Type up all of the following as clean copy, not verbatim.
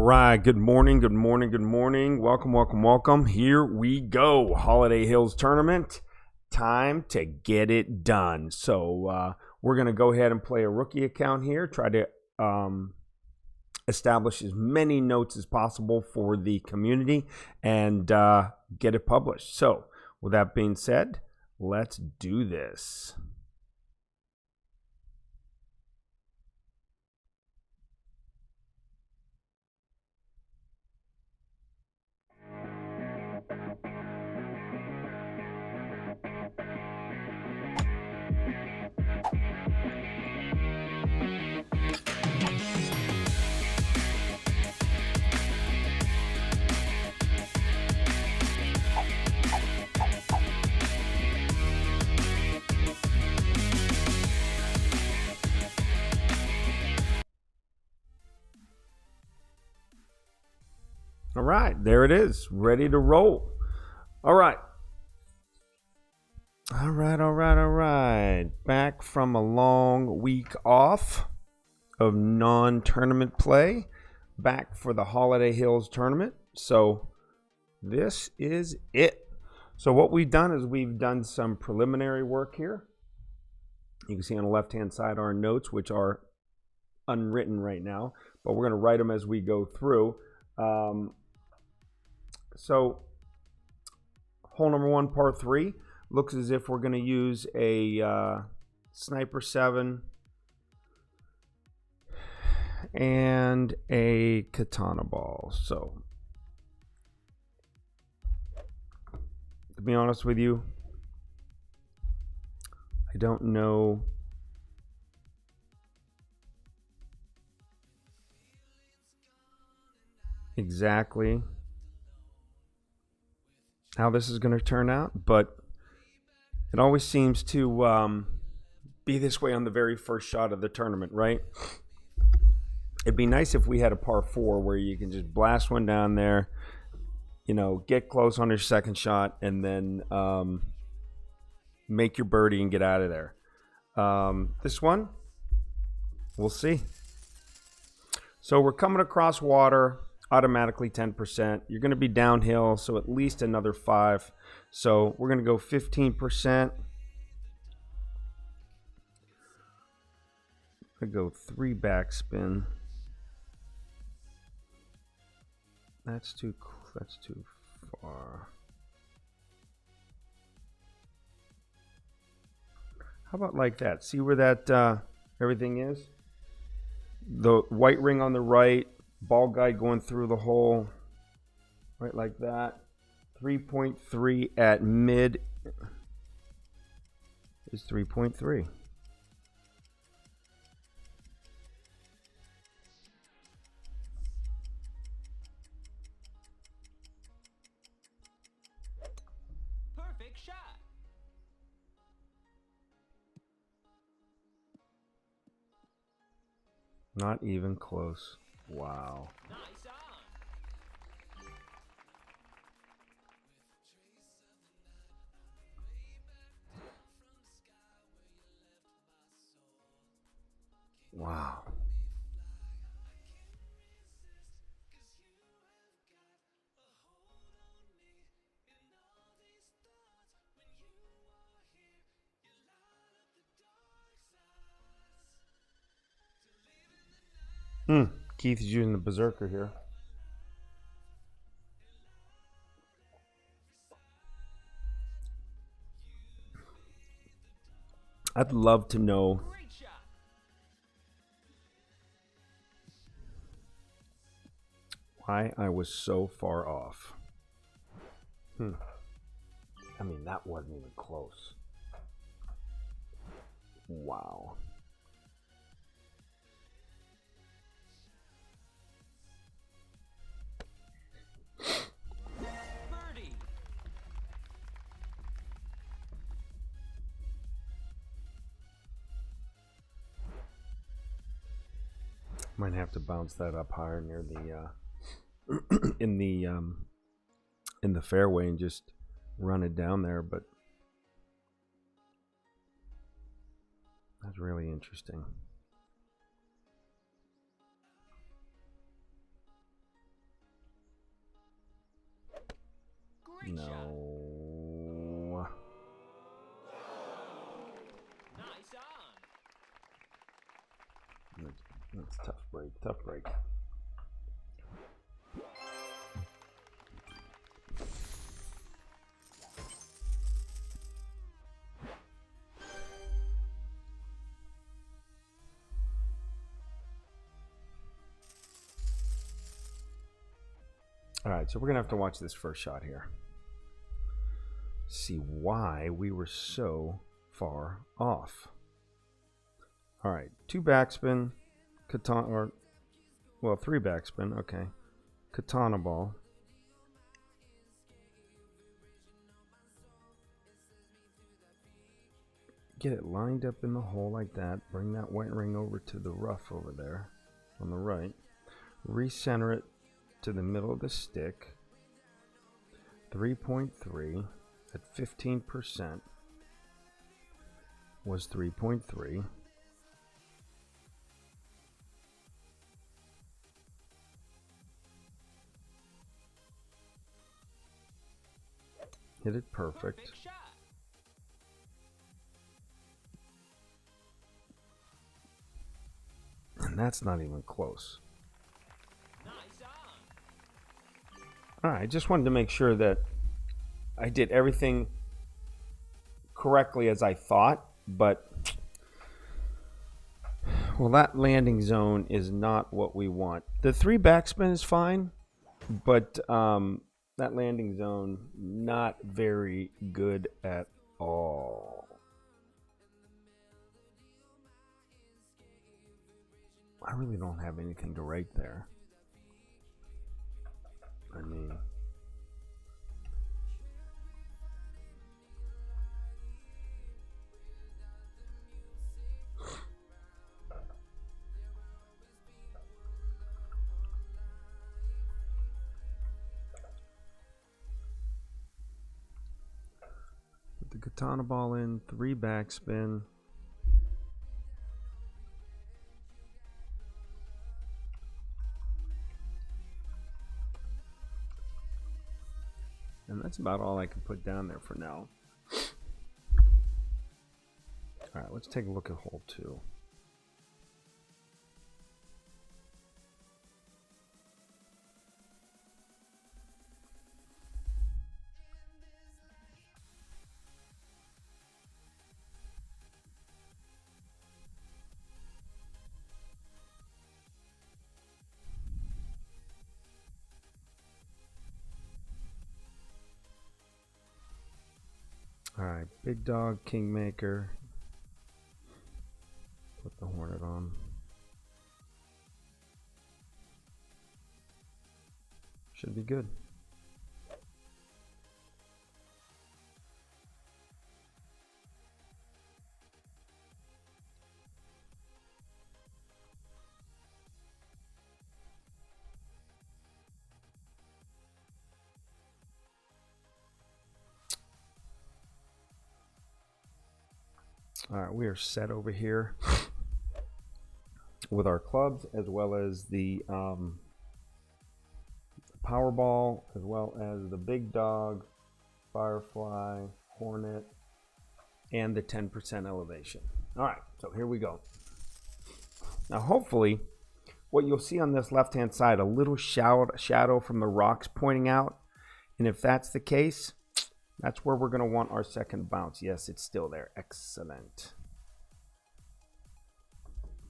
right. Good morning. Good morning. Good morning. Welcome, welcome, welcome. Here we go. Holiday Hills Tournament. Time to get it done. So we're going to go ahead and play a rookie account here. Try to establish as many notes as possible for the community and get it published. So with that being said, let's do this. All right, there it is, ready to roll. All right. All right. Back from a long week off of non-tournament play. Back for the Holiday Hills Tournament. So this is it. So what we've done is we've done some preliminary work here. You can see on the left-hand side our notes, which are unwritten right now, but we're going to write them as we go through. So hole number 1, par 3, looks as if we're going to use a Sniper 7 and a Katana ball. So to be honest with you, I don't know exactly how this is going to turn out, but it always seems to be this way on the very first shot of the tournament, right? It'd be nice if we had a par 4 where you can just blast one down there, you know, get close on your second shot, and then make your birdie and get out of there. This one, we'll see. So we're coming across water, automatically 10%. You're going to be downhill, so at least another 5. So we're going to go 15%. I go 3 backspin. That's too far. How about like that? See where that everything is? The white ring on the right, ball guide going through the hole, right like that. 3.3 at mid is 3.3. Perfect shot. Not even close. Wow. Nice on. Wow. Keith is using the berserker here. I'd love to know Great shot. why I was so far off. I mean, that wasn't even close. Wow. Birdie. Might have to bounce that up higher near the in the fairway and just run it down there, but that's really interesting. Great shot. No. Nice on. That's tough break. Tough break. All right, so we're going to have to watch this first shot here. See why we were so far off. All right, 2 backspin, katana, or, well, 3 backspin, okay. Katana ball. Get it lined up in the hole like that. Bring that white ring over to the rough over there on the right. Recenter it to the middle of the stick. 3.3 at 15% was 3.3. Hit it perfect. Perfect shot. And that's not even close. Nice on. All right, just wanted to make sure that I did everything correctly as I thought, but well, that landing zone is not what we want. The 3 backspin is fine, but that landing zone not very good at all. I really don't have anything to write there. I mean, put the katana ball in, 3 backspin. And that's about all I can put down there for now. All right, let's take a look at hole 2. All right, big dog, kingmaker. Put the hornet on. Should be good. All right, we are set over here with our clubs as well as the Powerball, as well as the big dog, firefly, hornet, and the 10% elevation. All right, so here we go. Now, hopefully, what you'll see on this left-hand side, a little shadow from the rocks pointing out. And if that's the case, that's where we're going to want our second bounce. Yes, it's still there. Excellent.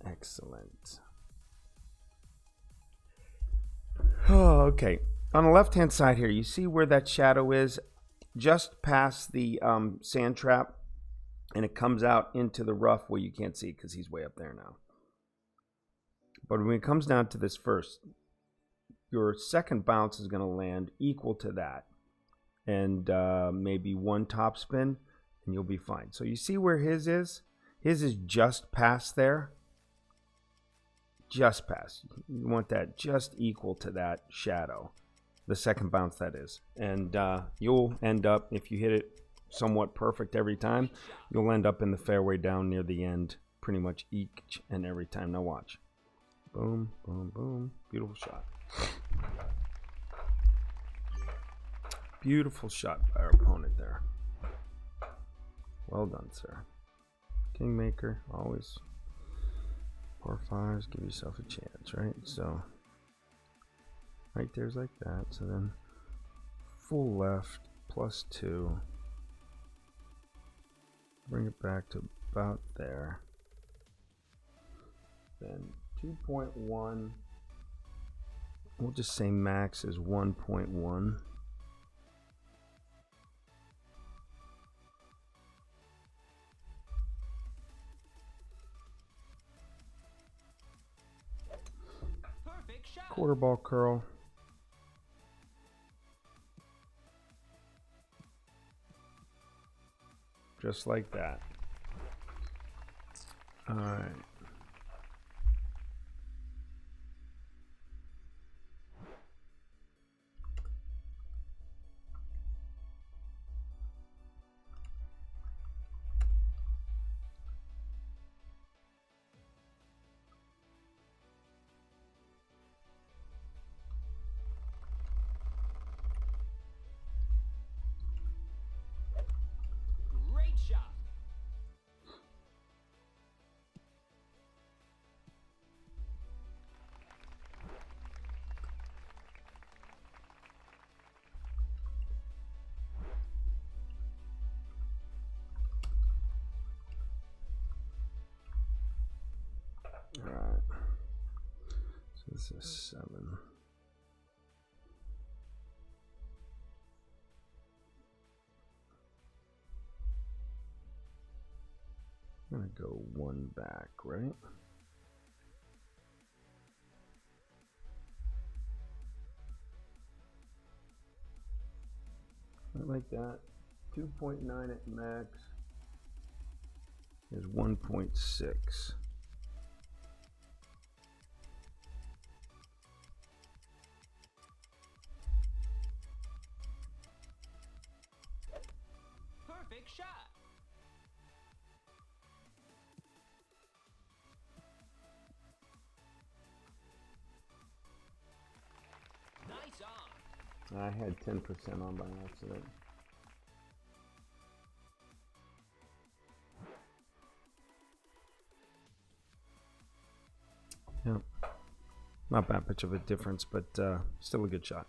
Excellent. Oh, okay. On the left-hand side here, you see where that shadow is? Just past the sand trap, and it comes out into the rough. Well, you can't see because he's way up there now. But when it comes down to this first, your second bounce is going to land equal to that. And maybe 1 top spin, and you'll be fine. So you see where his is? His is just past there. Just past. You want that just equal to that shadow. The second bounce, that is. And you'll end up, if you hit it somewhat perfect every time, you'll end up in the fairway down near the end pretty much each and every time. Now watch. Boom, boom, boom. Beautiful shot. Beautiful shot by our opponent there. Well done, sir. Kingmaker, always par fives, give yourself a chance, right? So, right there's like that. So then, full left, +2. Bring it back to about there. Then 2.1. We'll just say max is 1.1. Perfect shot. Quarter ball curl. Just like that. All right. Great shot. All right. So this is 7. I'm gonna go 1 back, right? Like that. 2.9 at max is 1.6. Perfect shot. Nice on. I had 10% on by accident. Yep. Not that much of a difference, but still a good shot.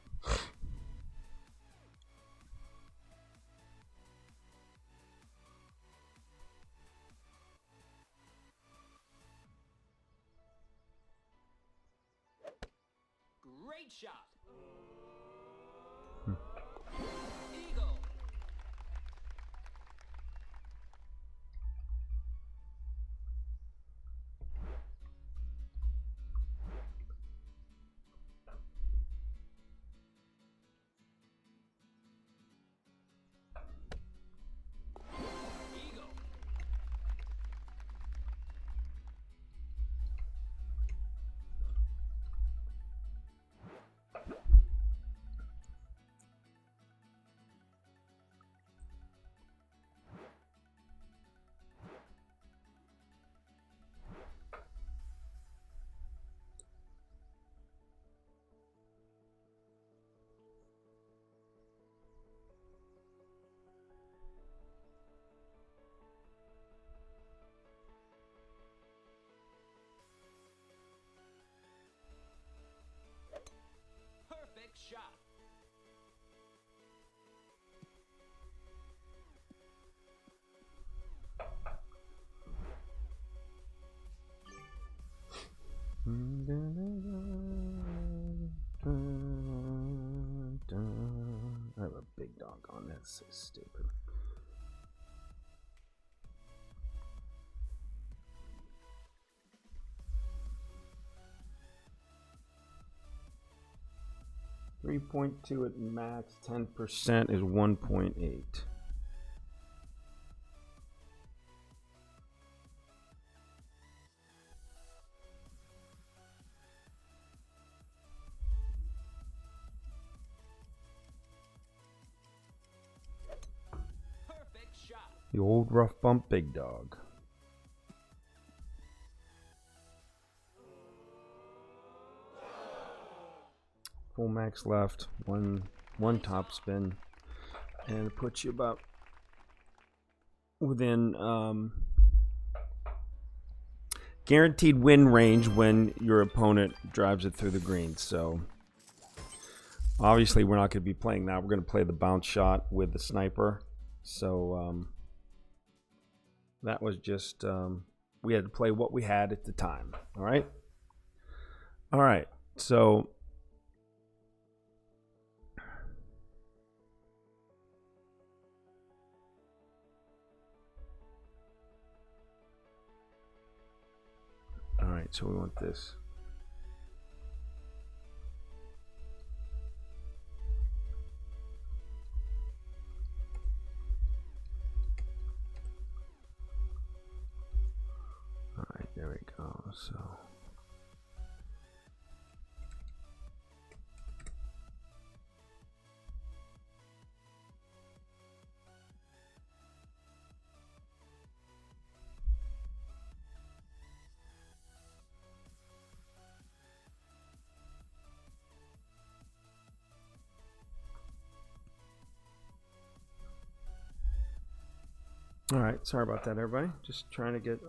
Great shot. Eagle. Eagle. Perfect shot. I have a big dog on this. It's stupid. .2 at max, 10% is 1.8. Perfect shot. The old rough bump big dog. Full max left, one top spin. And it puts you about within guaranteed win range when your opponent drives it through the green. So obviously we're not going to be playing that. We're going to play the bounce shot with the sniper. So that was just we had to play what we had at the time. All right. So so we want this. All right, there we go. So all right, sorry about that, everybody. Just trying to get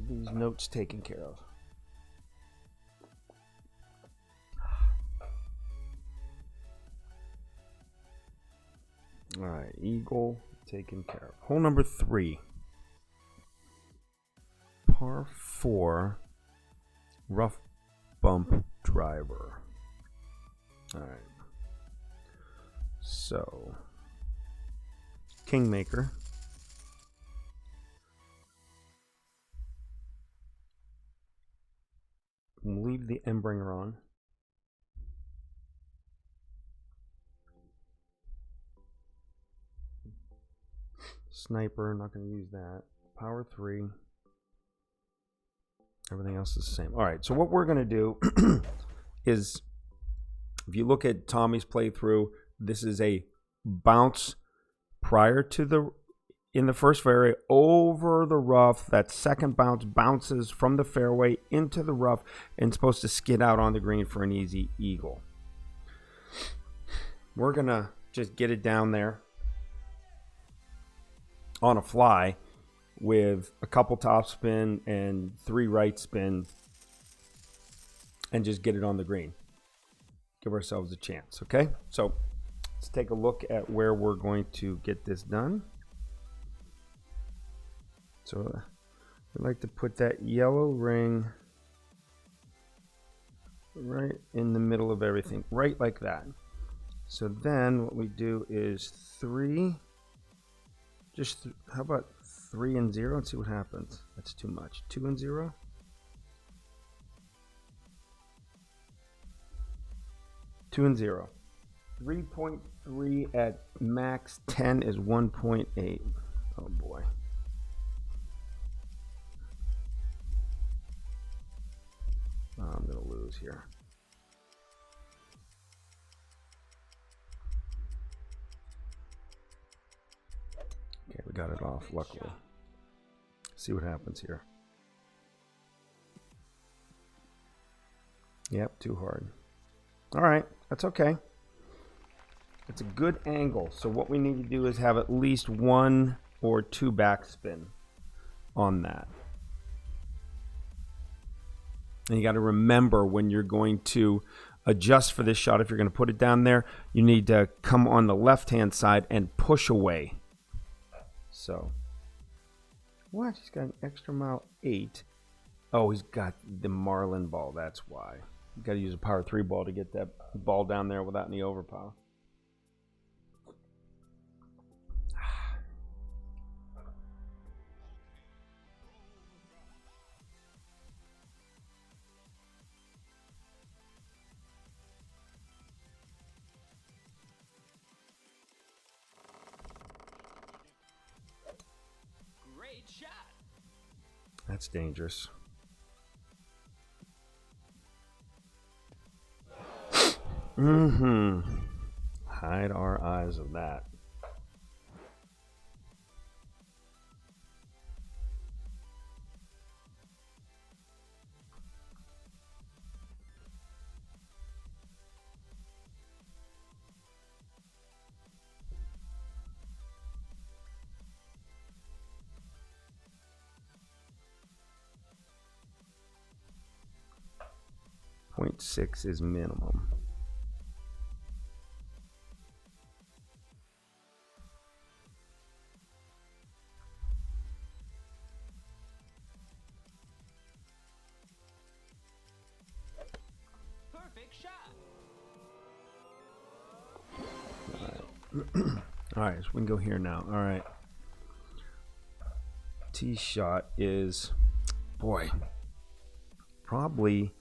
these notes taken care of. All right, eagle taken care of. Hole number 3. Par 4, rough bump driver. All right. So, Kingmaker. We'll leave the Embringer on. Sniper, not going to use that. Power 3. Everything else is the same. All right, so what we're going to do is, if you look at Tommy's playthrough, this is a bounce prior to the, in the first fairway, over the rough. That second bounce bounces from the fairway into the rough and supposed to skid out on the green for an easy eagle. We're going to just get it down there on a fly with a couple top spin and 3 right spin and just get it on the green. Give ourselves a chance, okay? So let's take a look at where we're going to get this done. So we like to put that yellow ring right in the middle of everything, right like that. So then what we do is 3, how about 3 and 0 and see what happens. That's too much. 2 and 0. 2 and 0. 3.3 at max 10 is 1.8. Oh boy. Oh, I'm gonna lose here. Okay, we got it off, luckily. See what happens here. Yep, too hard. All right, that's okay. It's a good angle. So what we need to do is have at least 1 or 2 backspin on that. And you got to remember, when you're going to adjust for this shot, if you're going to put it down there, you need to come on the left-hand side and push away. So, what? He's got an extra mile 8. Oh, he's got the Marlin ball. That's why. You got to use a power 3 ball to get that ball down there without any overpower. Great shot. That's dangerous. Hide our eyes of that. 0.6 is minimum. Perfect shot. All right, so we can go here now. All right. Tee shot is, boy, probably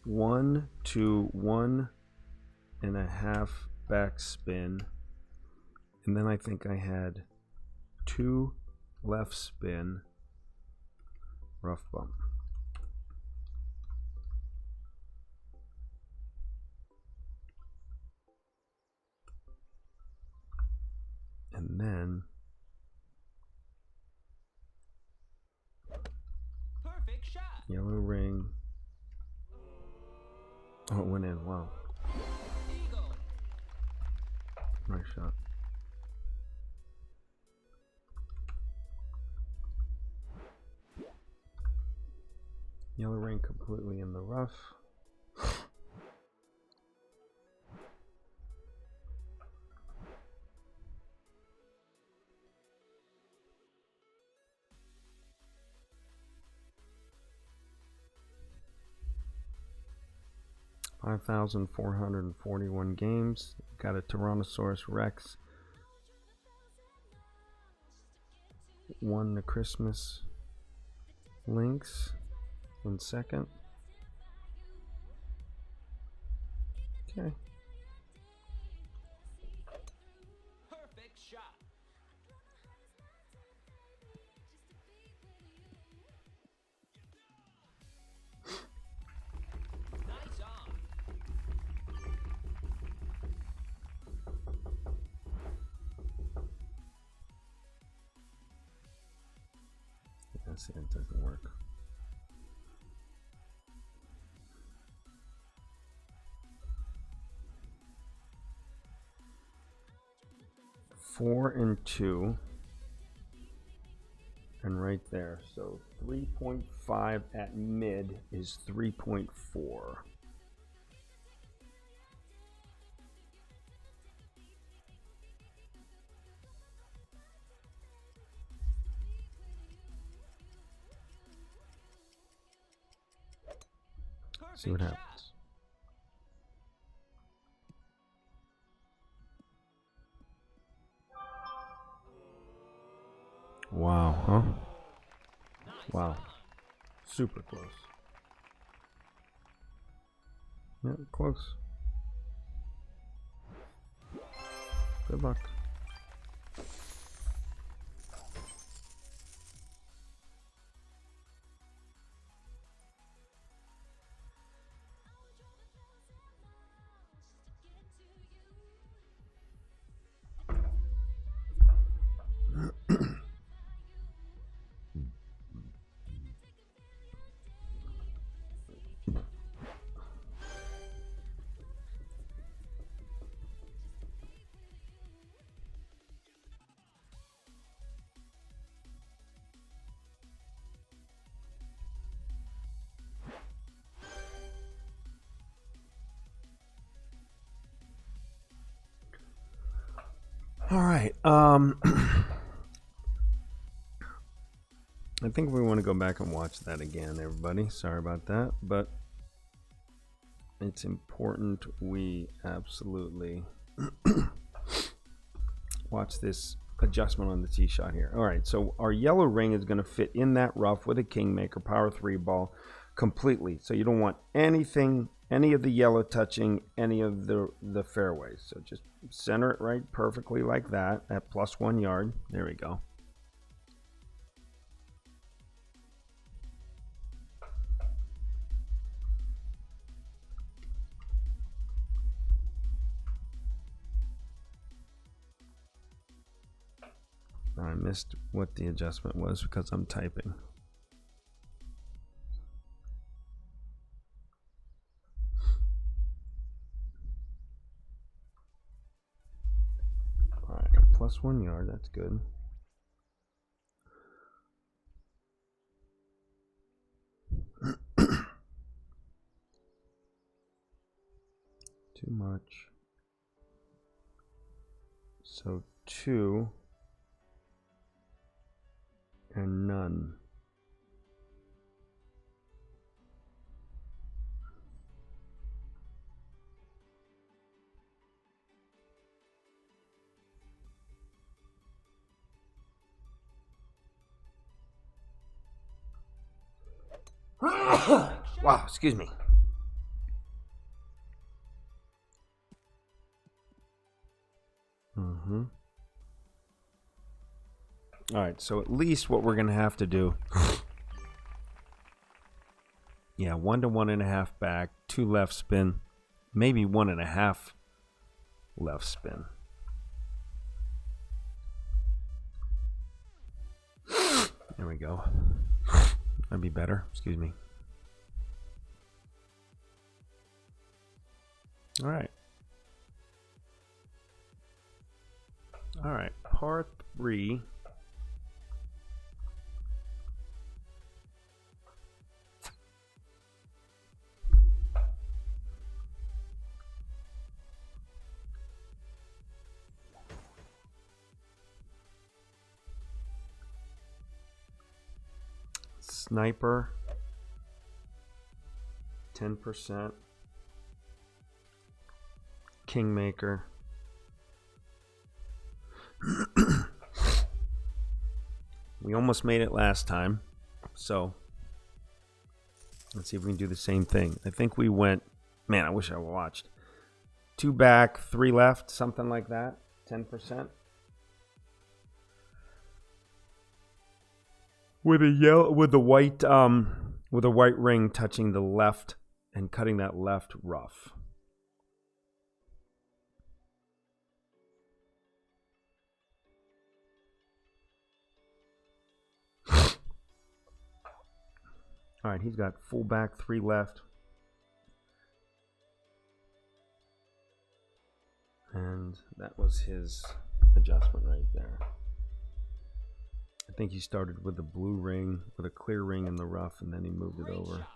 1 to 1.5 backspin. And then I think I had 2 left spin, rough bump. And then Perfect shot. yellow ring. Oh, it went in. Wow. Eagle. Nice shot. Yellow ring completely in the rough. $5,441 games. Got a Tyrannosaurus Rex. Won the Christmas links in second. Okay. Perfect shot. Nice on. Yeah, see, it doesn't work. Four and 2. And right there. So 3.5 at mid is 3.4. See what Perfect happens. Wow, huh? Nice Wow. on. Super close. Yeah, close. Good luck. All right. I think we want to go back and watch that again, everybody. Sorry about that, but it's important we absolutely watch this adjustment on the tee shot here. All right, so our yellow ring is going to fit in that rough with a Kingmaker Power 3 ball completely. So you don't want anything, any of the yellow touching any of the fairways. So just center it right perfectly like that at +1 yard. There we go. I missed what the adjustment was because I'm typing. All right, +1 yard, that's good. Too much. So 2 and none. Wow, excuse me. All right, so at least what we're going to have to do. Yeah, 1 to 1.5 back, 2 left spin, maybe 1.5 left spin. There we go. That'd be better. Excuse me. All right. All right. Par 3. Sniper. 10%. Kingmaker. We almost made it last time, so let's see if we can do the same thing. I think we went, man, I wish I watched. 2 back, 3 left, something like that. 10%. With a white ring touching the left and cutting that left rough. All right, he's got full back, 3 left. And that was his adjustment right there. I think he started with a blue ring, with a clear ring in the rough, and then he moved it over.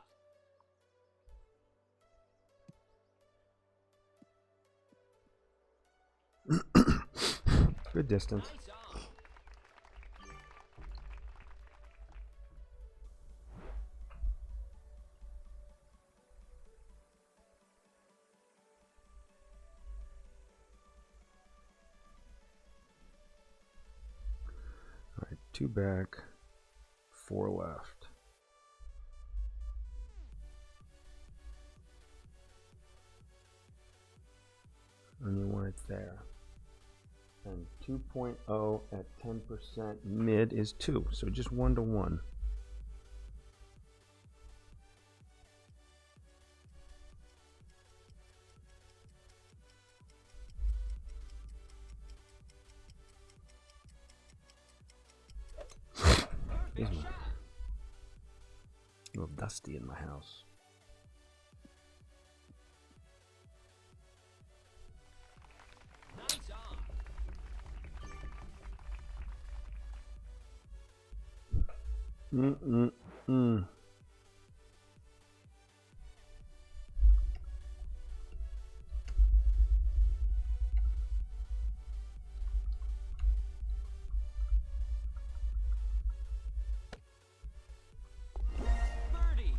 Good distance. All right, 2 back, 4 left. And you want it there. And 2.0 at 10% mid is 2, so just 1 to 1. Excuse me. A little dusty in my house. Mm-mm-mm. Birdie.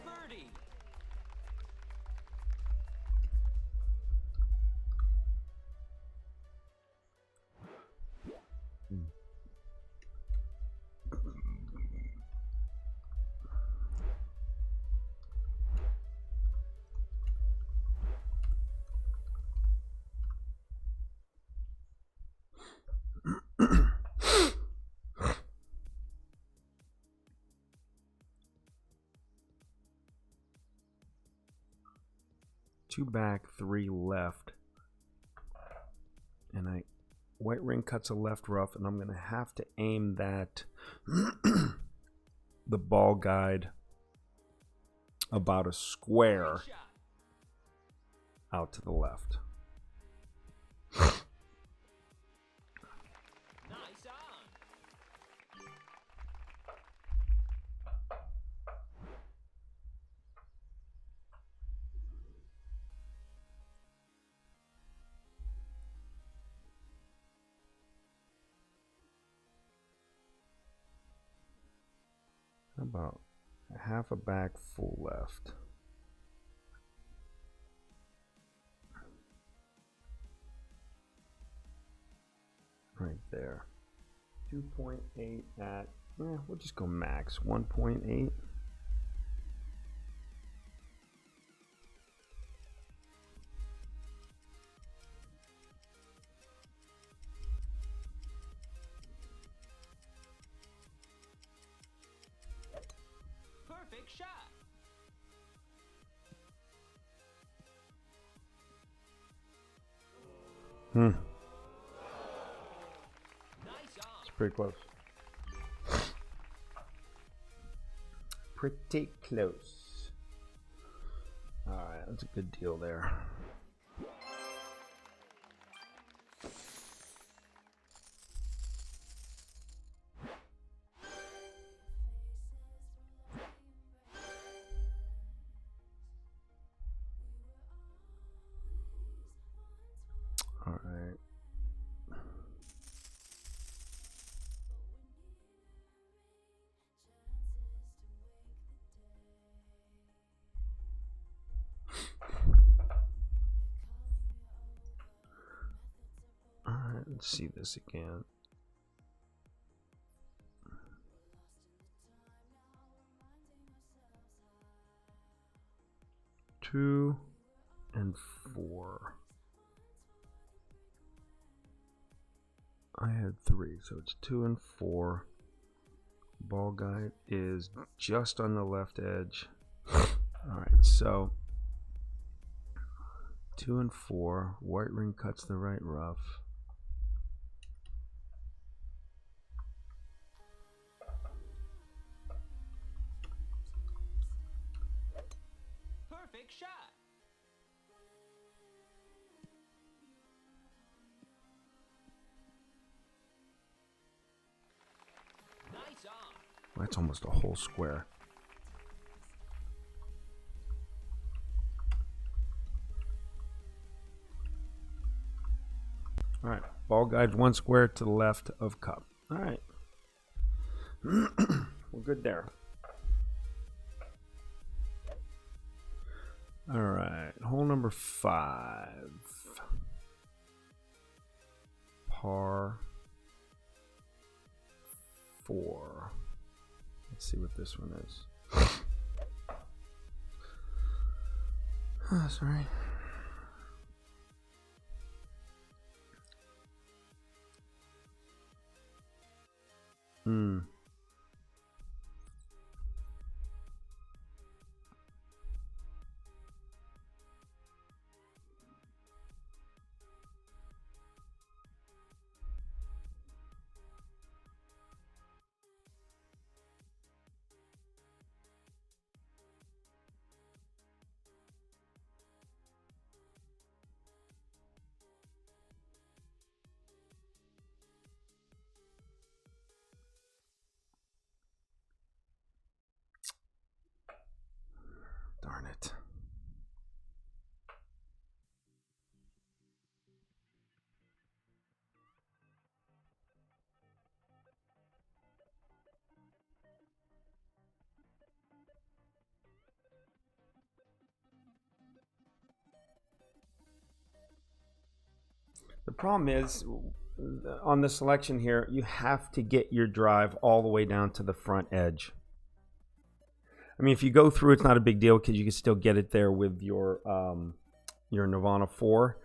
Birdie. Two back, 3 left. And white ring cuts a left rough, and I'm going to have to aim that the ball guide about a square out to the left. Nice on. How about half a back, full left? Right there. 2.8 at, we'll just go max 1.8. Perfect shot. Nice Nice on. It's pretty close. Pretty close. All right, that's a good deal there. All right. All right, let's see this again. Two and four. I had three, so it's 2 and 4. Ball guide is just on the left edge. All right, so 2 and 4. White ring cuts the right rough. Perfect shot. Nice on. That's almost a whole square. All right, ball guide 1 square to the left of cup. All right. We're good there. All right, hole number 5. Par 4. Let's see what this one is. Oh, sorry. Darn it. The problem is, on the selection here, you have to get your drive all the way down to the front edge. I mean, if you go through, it's not a big deal because you can still get it there with your Nirvana 4.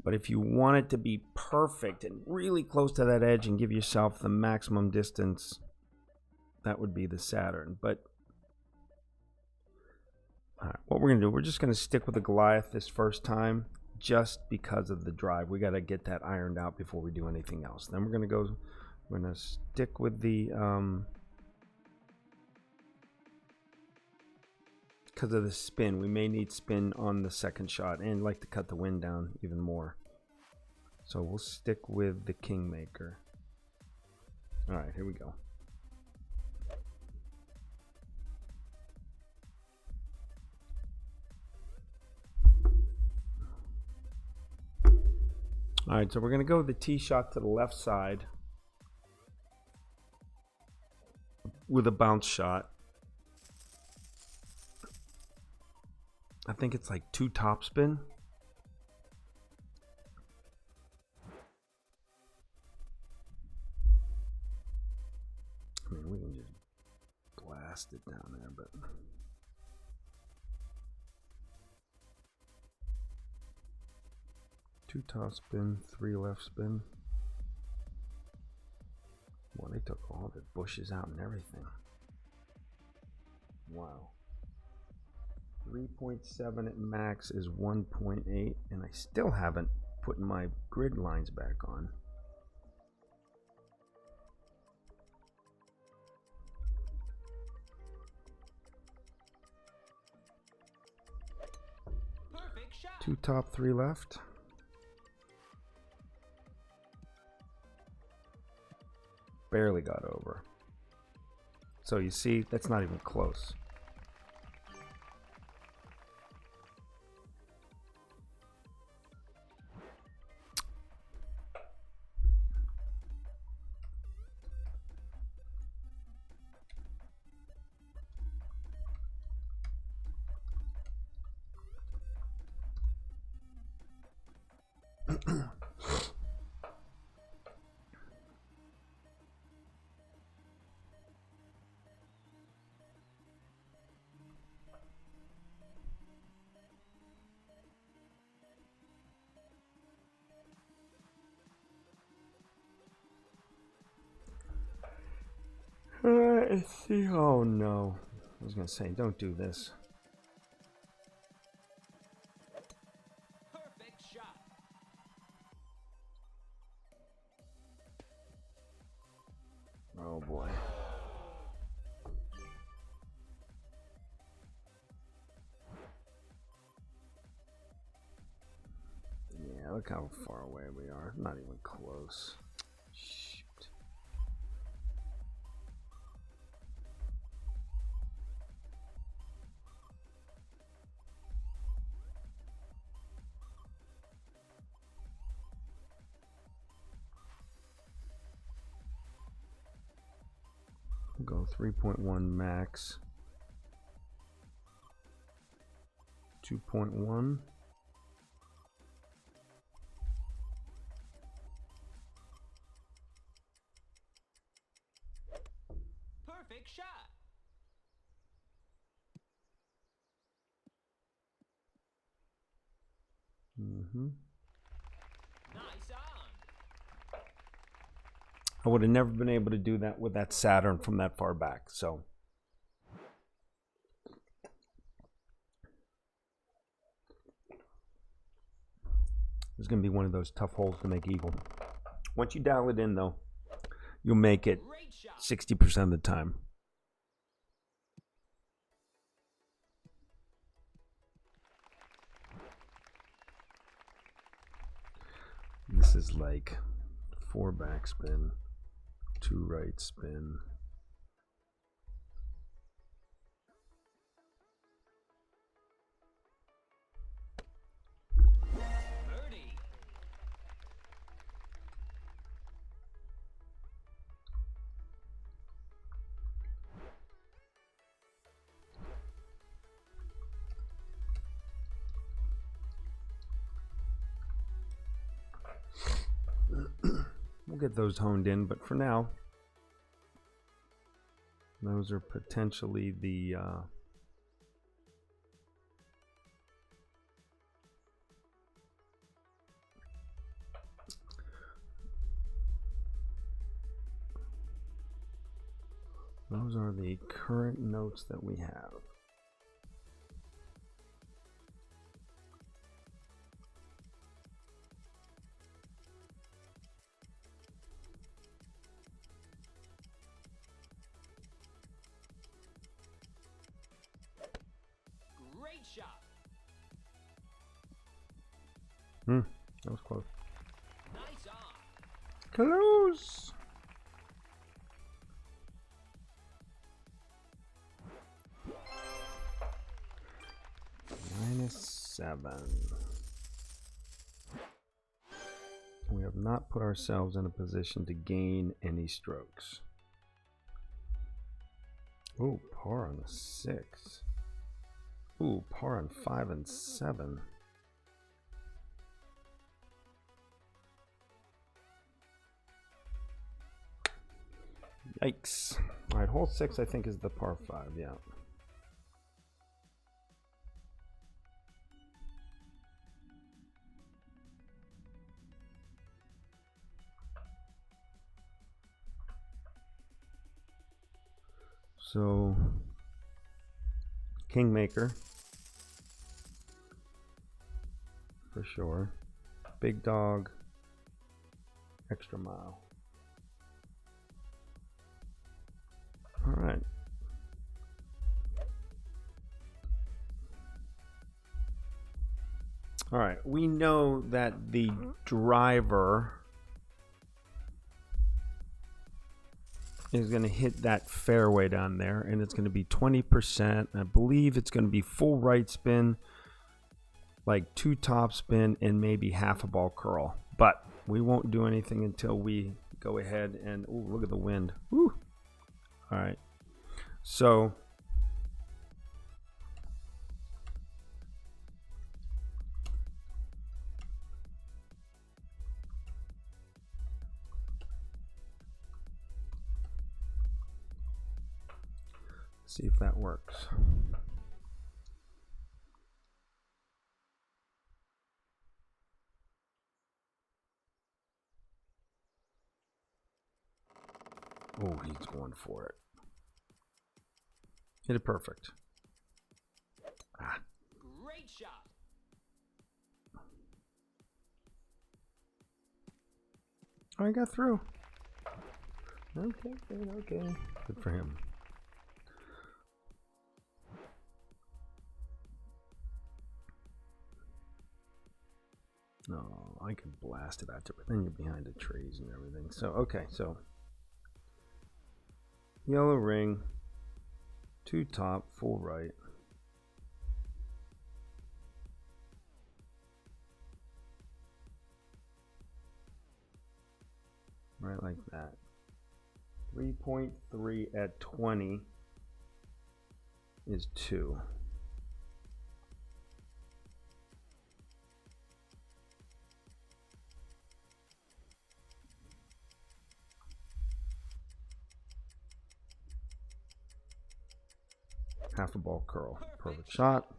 But if you want it to be perfect and really close to that edge and give yourself the maximum distance, that would be the Saturn. But all right, what we're going to do, we're just going to stick with the Goliath this first time just because of the drive. We got to get that ironed out before we do anything else. Then we're going to stick with the because of the spin. We may need spin on the second shot and like to cut the wind down even more. So we'll stick with the Kingmaker. All right, here we go. All right, so we're going to go with the tee shot to the left side with a bounce shot. I think it's like 2 topspin. I mean, we can just blast it down there, but... Two top spin, 3 left spin. Well, they took all the bushes out and everything. Wow. 3.7 at max is 1.8, and I still haven't put my grid lines back on. Perfect shot. 2 top, 3 left. Barely got over. So you see, that's not even close. Let's see. Oh no. I was gonna say, don't do this. Perfect shot. Oh boy. Yeah, look how far away we are. Not even close. Shoot. We'll go 3.1 max. 2.1. Perfect shot. Mm-hmm. Nice on. I would have never been able to do that with that Saturn from that far back, so. It's going to be one of those tough holes to make eagle. Once you dial it in, though, you'll make it Great shot. 60% of the time. This is like 4 backspin, 2 right spin. Birdie. We'll get those honed in, but for now, those are potentially the current notes that we have. Great shot. That was close. Nice Close. -7. We have not put ourselves in a position to gain any strokes. Ooh, par on the 6. Ooh, par on 5 and 7. Yikes. All right, hole 6 I think is the par 5, yeah. So, Kingmaker, for sure. Big Dog, extra mile. All right. All right, we know that the driver is going to hit that fairway down there, and it's going to be 20%. I believe it's going to be full right spin, like 2 top spin, and maybe half a ball curl. But we won't do anything until we go ahead and, ooh, look at the wind. Woo. All right. So see if that works. Oh, he's going for it. Hit it perfect. Ah. Great shot. Oh, I got through. Okay, okay. Good for him. No, I can blast it out there, but then you're behind the trees and everything. So, okay, so yellow ring, 2 top, full right. Right like that. 3.3 at 20 is 2. Half a ball curl. Perfect shot.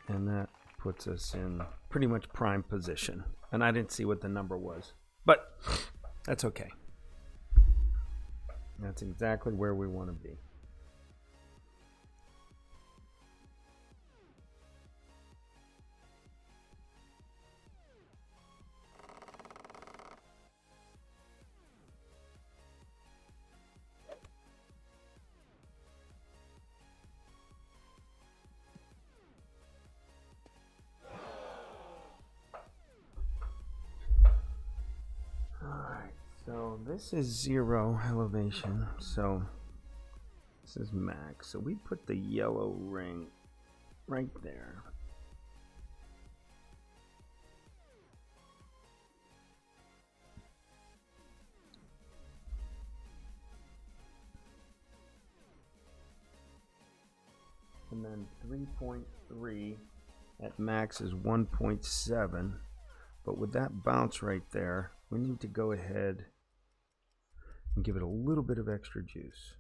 And that puts us in pretty much prime position. And I didn't see what the number was, but that's okay. That's exactly where we want to be. So this is 0 elevation, so this is max. So we put the yellow ring right there. And then 3.3 at max is 1.7. But with that bounce right there, we need to go ahead and give it a little bit of extra juice.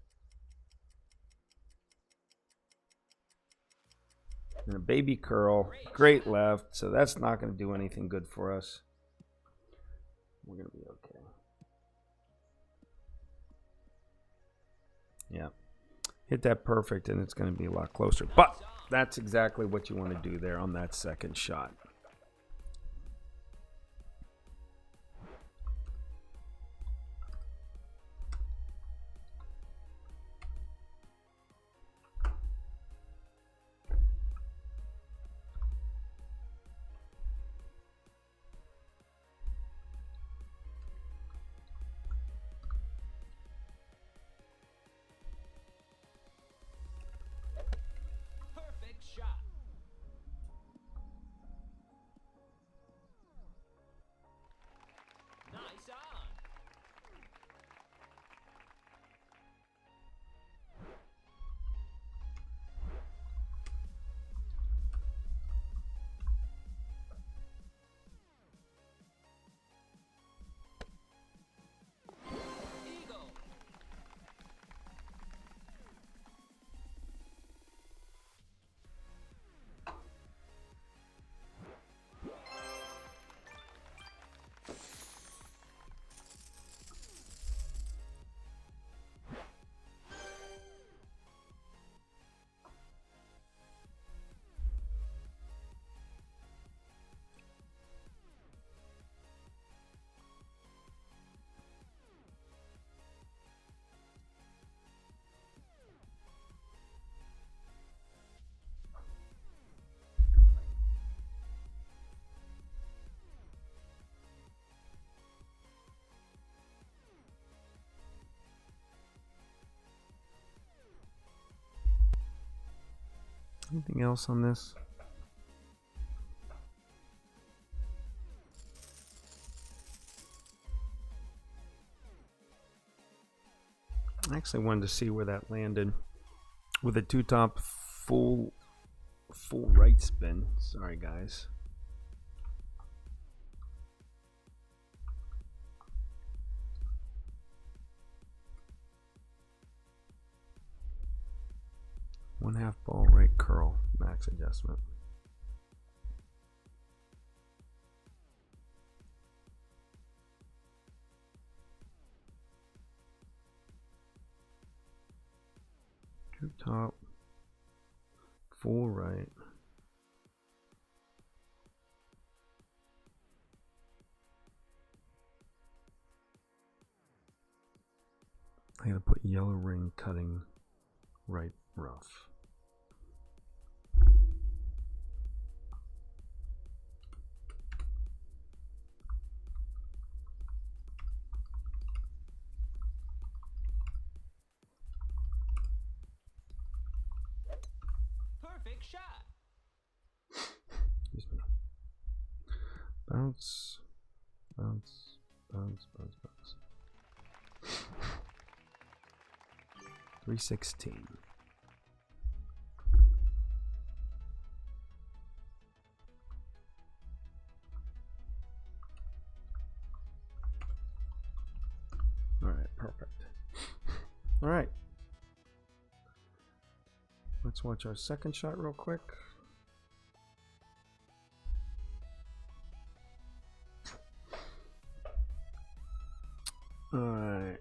And a baby curl, great left, so that's not going to do anything good for us. We're going to be okay. Yeah. Hit that perfect and it's going to be a lot closer. But that's exactly what you want to do there on that second shot. Nice on. Eagle. Anything else on this? I actually wanted to see where that landed with a two-top full right spin. Sorry, guys. One half ball right curl, max adjustment. Two top, full right. I gotta put yellow ring cutting right rough. Perfect shot. Excuse me. Bounce, bounce, bounce, bounce, bounce. 316. All right, perfect. All right. Let's watch our second shot real quick. All right.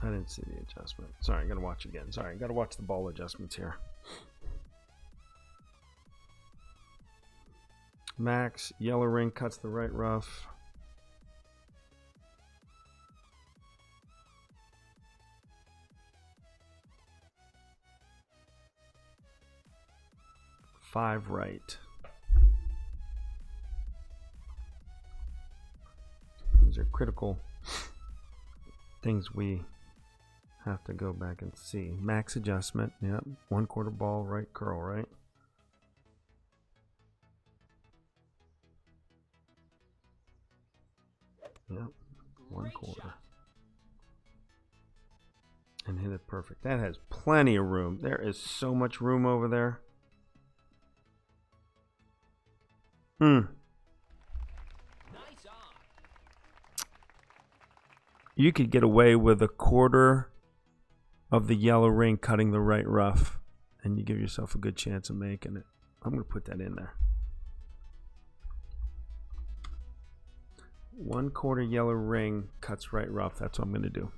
I didn't see the adjustment. Sorry, I gotta watch again. Sorry, I gotta watch the ball adjustments here. Max, yellow ring cuts the right rough. Five right. These are critical things we have to go back and see. Max adjustment, yep. 1/4 ball, right curl, right? Yep, Great 1/4. shot. And hit it perfect. That has plenty of room. There is so much room over there. Nice on. You could get away with 1/4 of the yellow ring cutting the right rough, and you give yourself a good chance of making it. I'm going to put that in there. 1/4 yellow ring cuts right rough. That's what I'm going to do.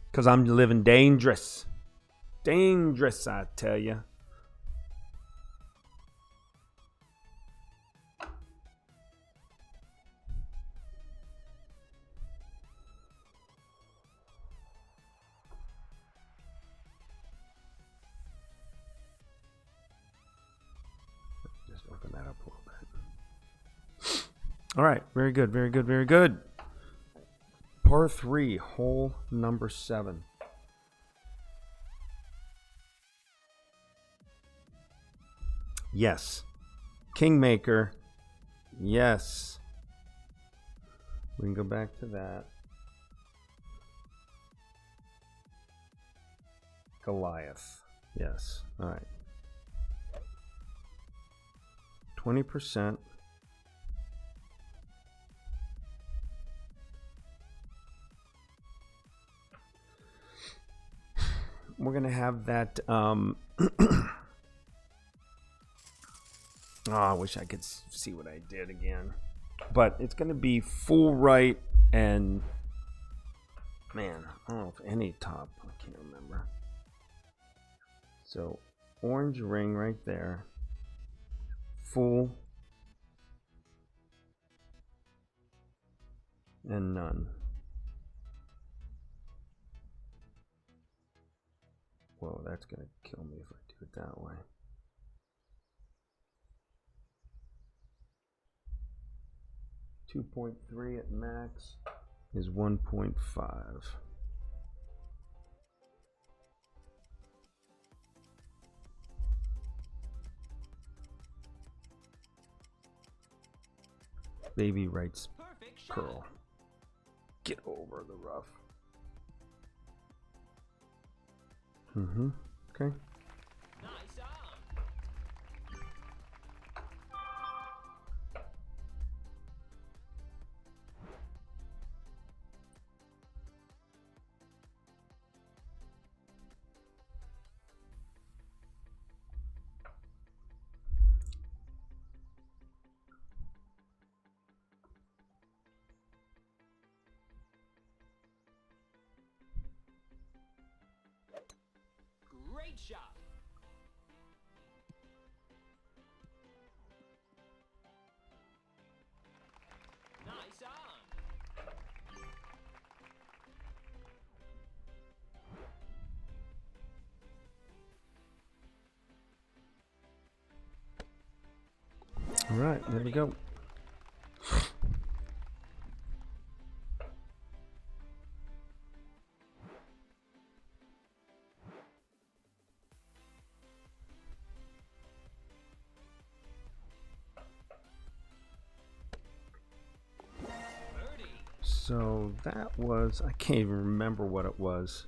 Because I'm living dangerous. Dangerous, I tell you. All right, very good, very good, very good. Par 3, hole number 7. Yes. Kingmaker. Yes. We can go back to that. Goliath. Yes. All right. 20%. We're going to have that. Oh, I wish I could see what I did again. But it's going to be full right and, man, I don't know if any top. I can't remember. So, orange ring right there. Full and none. Whoa, that's going to kill me if I do it that way. .3 at max is 1.5. Baby writes curl. Get over the rough. Okay. Nice arm. Great shot. Nice arm. All right, there we go. Birdie. So that was, I can't even remember what it was.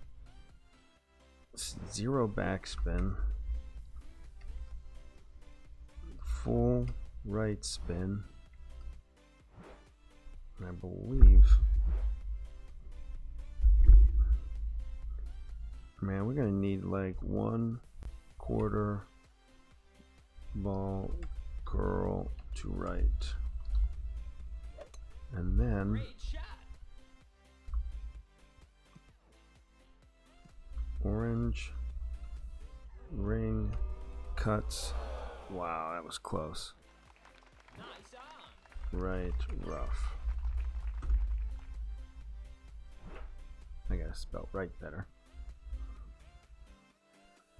0 backspin. Full right spin. And I believe, man, we're gonna need like 1/4 ball curl to right, and then Great shot. orange ring cuts. Wow, that was close. Nice arm. Right rough. I gotta spell right better.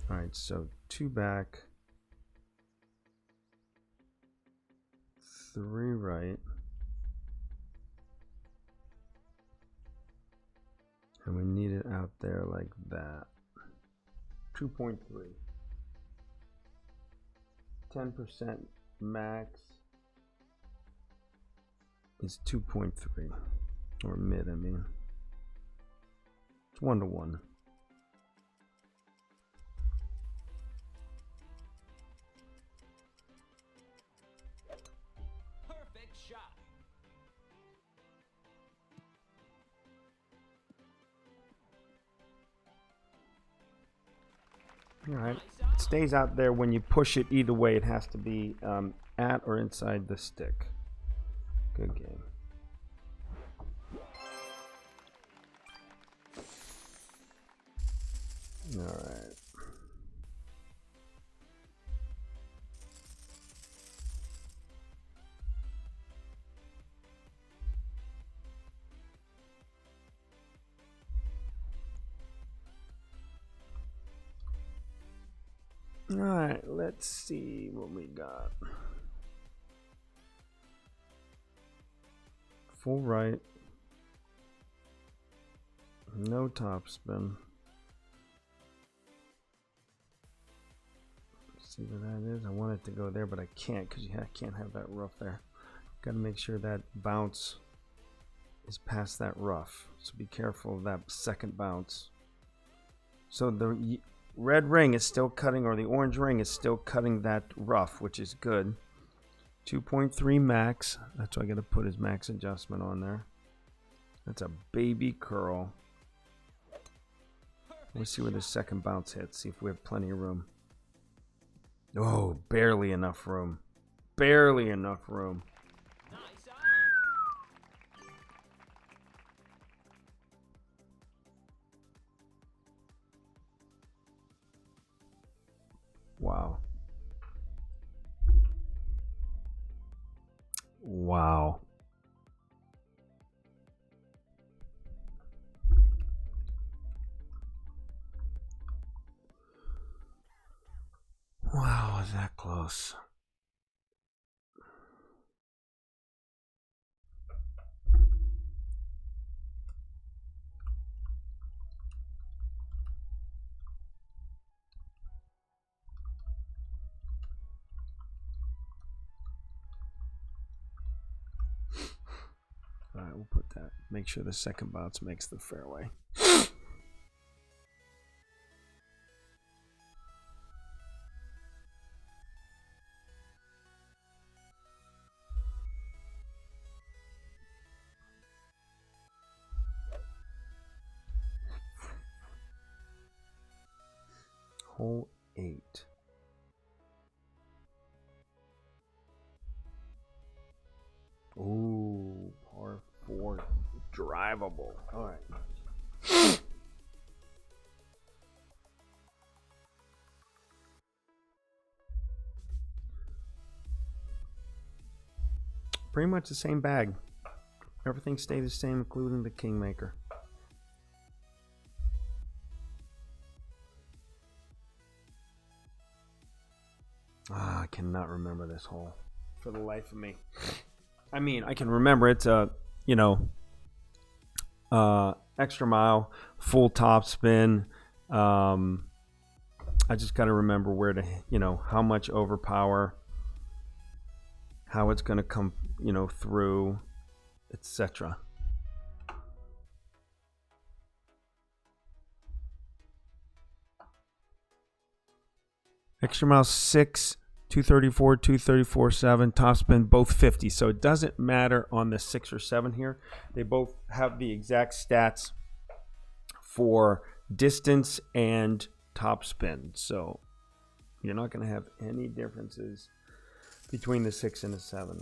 All right, so 2 back, 3 right, and we need it out there like that. 2.3. 10% max is 2.3, or mid, I mean. It's 1-to-1. Perfect shot. All right. Nice arm. It stays out there when you push it. Either way, it has to be at or inside the stick. Good game. All right. All right, let's see what we got. full right. No topspin. See where that is? I want it to go there, but I can't because I can't have that rough there. Got to make sure that bounce is past that rough. So be careful of that second bounce. So the red ring is still cutting, or the orange ring is still cutting that rough, which is good. 2.3 max. That's why I got to put his max adjustment on there. That's a baby curl. Let's see where the second bounce hits. See if we have plenty of room. Oh, barely enough room. Barely enough room. Nice on. Wow. Wow. Wow, is that close? All right, we'll put that. Make sure the second bounce makes the fairway. Hole 8. Ooh, par 4, drivable. All right. Pretty much the same bag. Everything stayed the same, including the Kingmaker. I cannot remember this hole for the life of me. I mean, I can remember it's a, extra mile, full top spin. I just got to remember where to, how much overpower, how it's going to come, through, etc. Extra mile 6, 234, 234, 7, top spin, both 50. So it doesn't matter on the 6 or 7 here. They both have the exact stats for distance and top spin. So you're not going to have any differences between the 6 and the 7.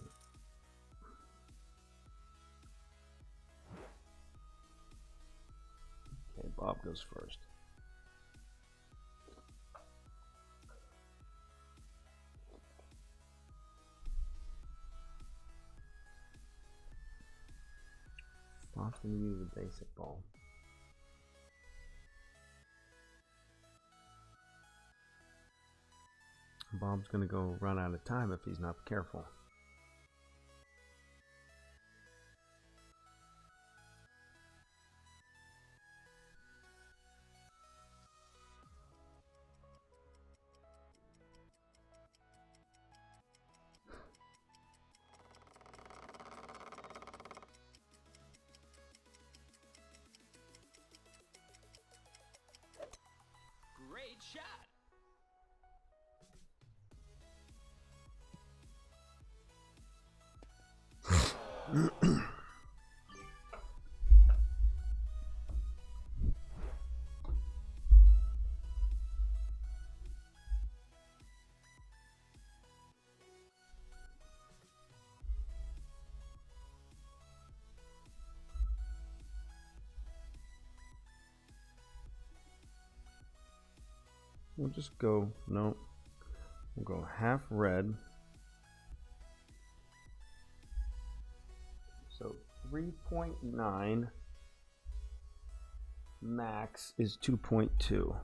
Okay, Bob goes first. Bob's going to use a basic ball. Bob's going to go run out of time if he's not careful. Great shot. We'll just go, no, we'll go half red. So 3.9 max is 2.2.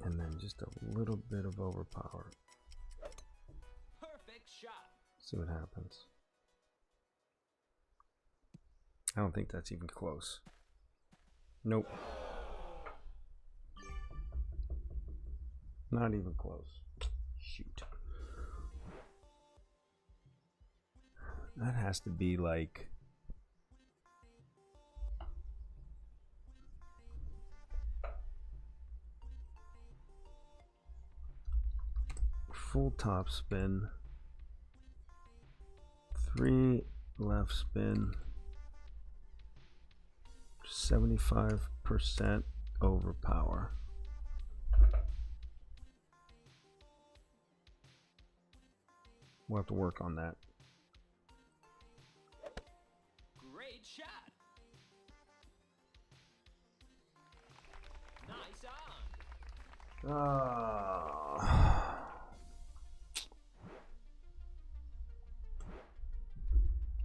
And then just a little bit of overpower. Perfect shot. See what happens. I don't think that's even close. Nope. Not even close. Shoot. That has to be like... full top spin. 3 left spin. 75% overpower. We'll have to work on that. Great shot. Nice on.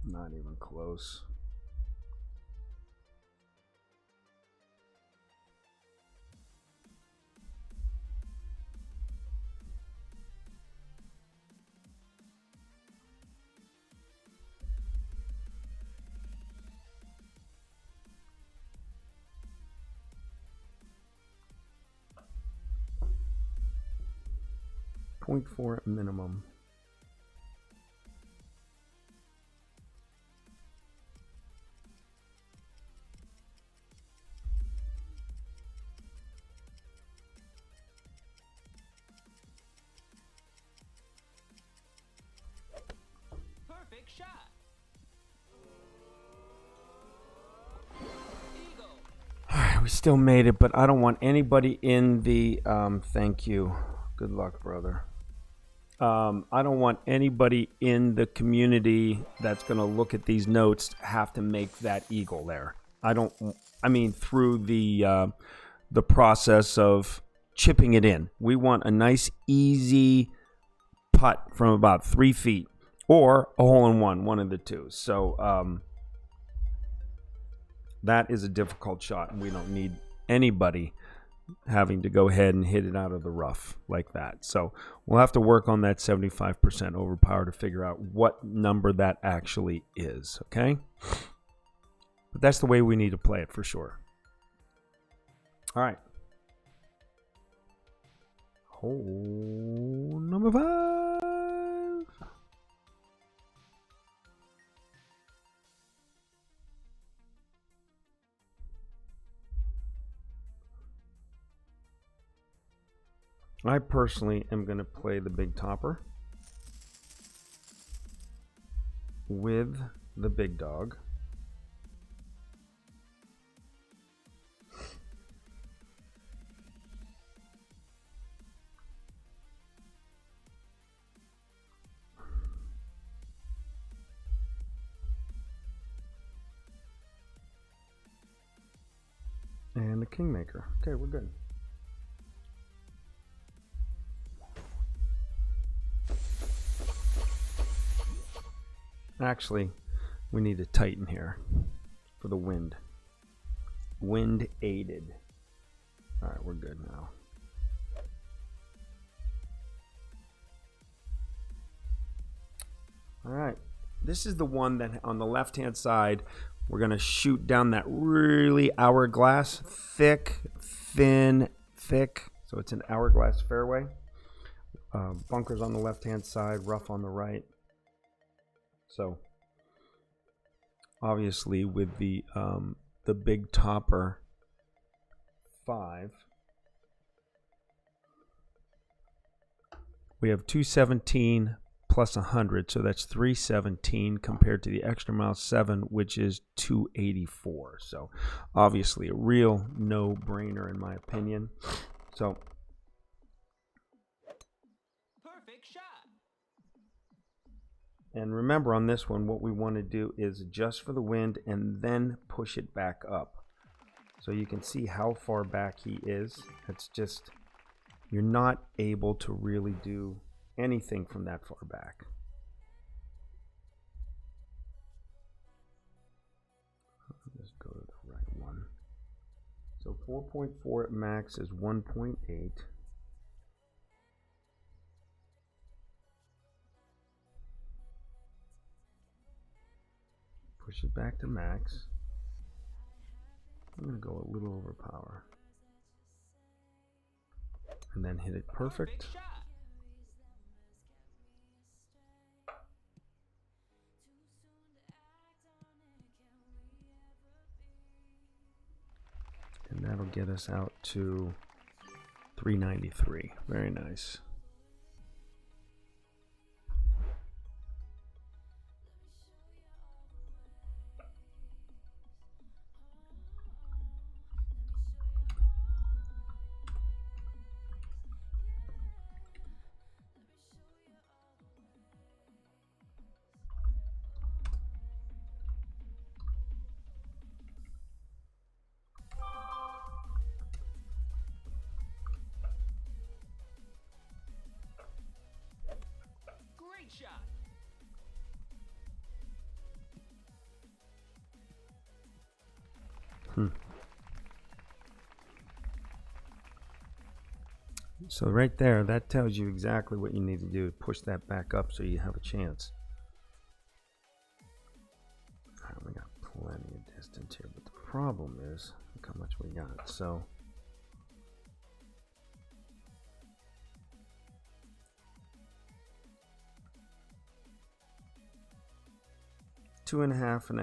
Not even close. .4 at minimum. Perfect shot. Eagle. Alright, we still made it, but I don't want anybody in the thank you. Good luck, brother. I don't want anybody in the community that's going to look at these notes have to make that eagle there. I mean, through the process of chipping it in. We want a nice, easy putt from about 3 feet or a hole-in-one, one of the two. So that is a difficult shot, and we don't need anybody having to go ahead and hit it out of the rough like that. So we'll have to work on that 75% overpower to figure out what number that actually is, okay? But that's the way we need to play it for sure. All right. Hole number 5. I personally am going to play the big topper with the big dog. And the kingmaker. Okay, we're good. Actually, we need to tighten here for the wind. Wind aided. All right, we're good now. All right, this is the one that on the left-hand side, we're going to shoot down that really hourglass, thick, thin, thick. So it's an hourglass fairway. Bunkers on the left-hand side, rough on the right. So obviously with the big topper 5, we have 217 plus 100, so that's 317 compared to the extra mile 7, which is 284. So obviously a real no-brainer in my opinion. So Perfect shot. and remember on this one, what we want to do is adjust for the wind and then push it back up. So you can see how far back he is. It's just, you're not able to really do anything from that far back. Let's go to the right one. So 4.4 at max is 1.8. Push it back to max. I'm going to go a little over power. And then hit it perfect. Shot. And that'll get us out to 393. Very nice. Great shot. So right there, that tells you exactly what you need to do. Push that back up so you have a chance. All right, we got plenty of distance here, but the problem is, look how much we got. So two and a half, and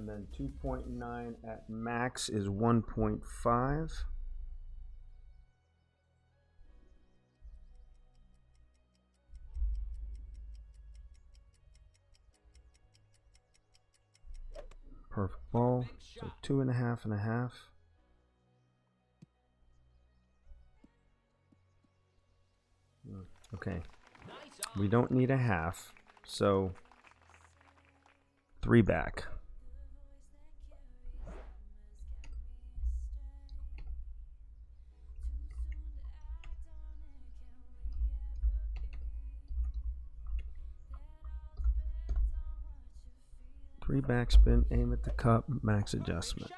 then 2.9 at max is 1.5. Perfect ball. So 2.5. Okay. We don't need a half, so 3 back. Three backspin, aim at the cup, max adjustment.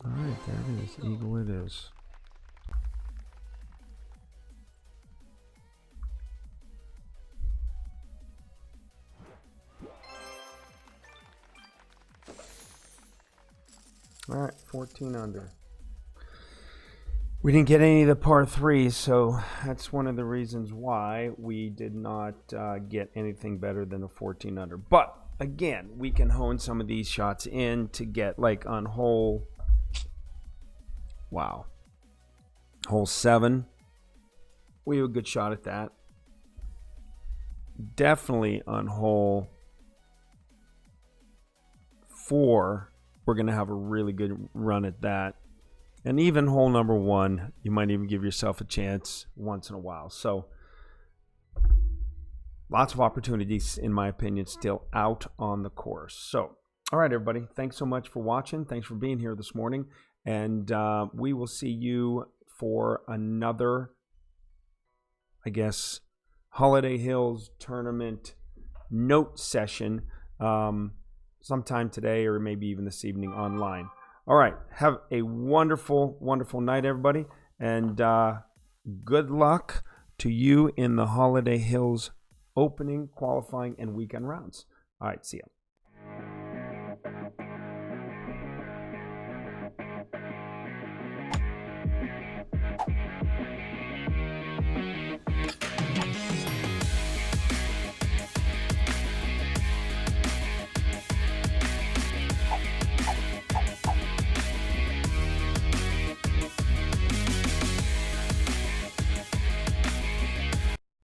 All right, there it is. Eagle it is. All right, 14 under. We didn't get any of the par threes, so that's one of the reasons why we did not get anything better than a 14 under. But again, we can hone some of these shots in to get, like on hole, wow, hole 7. We have a good shot at that. Definitely on hole 4, we're going to have a really good run at that. And even hole number 1, you might even give yourself a chance once in a while. So lots of opportunities, in my opinion, still out on the course. So, all right, everybody. Thanks so much for watching. Thanks for being here this morning. And we will see you for another, I guess, Holiday Hills tournament note session sometime today or maybe even this evening online. All right. Have a wonderful, wonderful night, everybody. And good luck to you in the Holiday Hills opening, qualifying, and weekend rounds. All right. See ya.